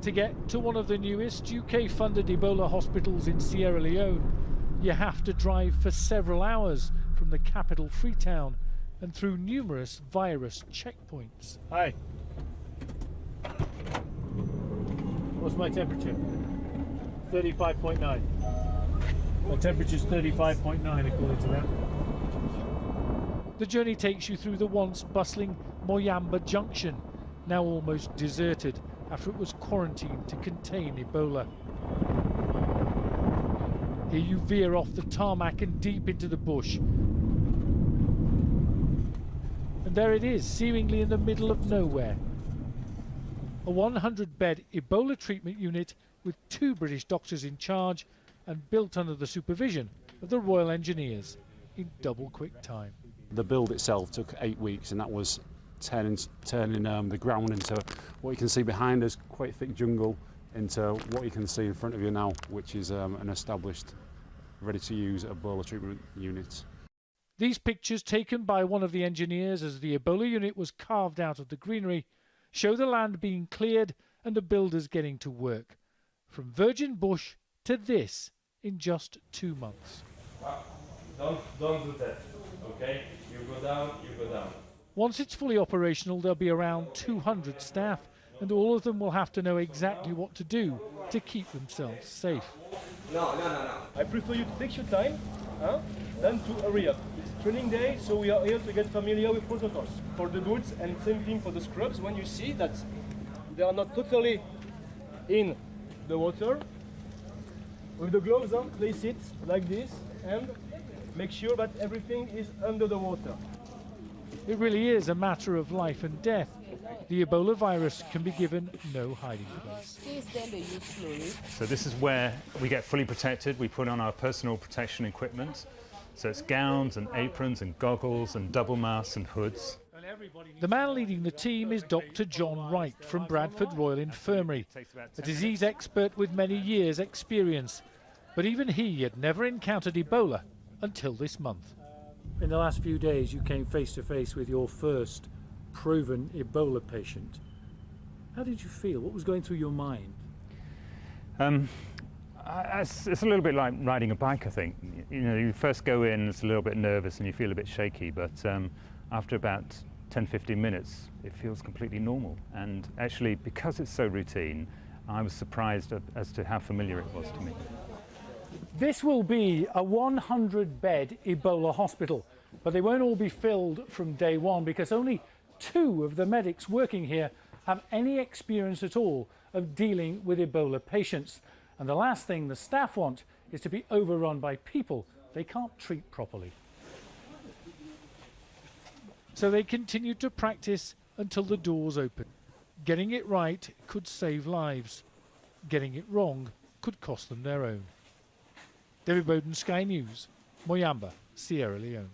To get to one of the newest UK-funded Ebola hospitals in Sierra Leone, you have to drive for several hours from the capital Freetown and through numerous virus checkpoints. Hi. What's my temperature? 35.9. My temperature's 35.9 according to that. The journey takes you through the once bustling Moyamba Junction, now almost deserted after it was quarantined to contain Ebola. Here you veer off the tarmac and deep into the bush. And there it is, seemingly in the middle of nowhere. A 100-bed Ebola treatment unit with 2 British doctors in charge and built under the supervision of the Royal Engineers in double quick time. The build itself took 8 weeks, and that was turning the ground into what you can see behind us, quite thick jungle, into what you can see in front of you now, which is an established, ready-to-use Ebola treatment unit. These pictures taken by one of the engineers as the Ebola unit was carved out of the greenery show the land being cleared and the builders getting to work. From virgin bush to this in just 2 months. Don't do that, okay? You go down, you go down. Once it's fully operational, there'll be around 200 staff, and all of them will have to know exactly what to do to keep themselves safe. No. I prefer you to take your time than to hurry up. It's training day, so we are here to get familiar with protocols. For the boots, and same thing for the scrubs, when you see that they are not totally in the water, with the gloves on, place it like this and make sure that everything is under the water. It really is a matter of life and death. The Ebola virus can be given no hiding place. So this is where we get fully protected. We put on our personal protection equipment. So it's gowns and aprons and goggles and double masks and hoods. The man leading the team is Dr. John Wright from Bradford Royal Infirmary, a disease expert with many years' experience. But even he had never encountered Ebola until this month. In the last few days, you came face to face with your first proven Ebola patient. How did you feel? What was going through your mind? It's a little bit like riding a bike, I think. You know, you first go in, it's a little bit nervous and you feel a bit shaky, but after about 10-15 minutes, it feels completely normal. And actually, because it's so routine, I was surprised as to how familiar it was to me. This will be a 100-bed Ebola hospital, but they won't all be filled from day one because only 2 of the medics working here have any experience at all of dealing with Ebola patients. And the last thing the staff want is to be overrun by people they can't treat properly. So they continued to practice until the doors opened. Getting it right could save lives. Getting it wrong could cost them their own. David Bowden, Sky News, Moyamba, Sierra Leone.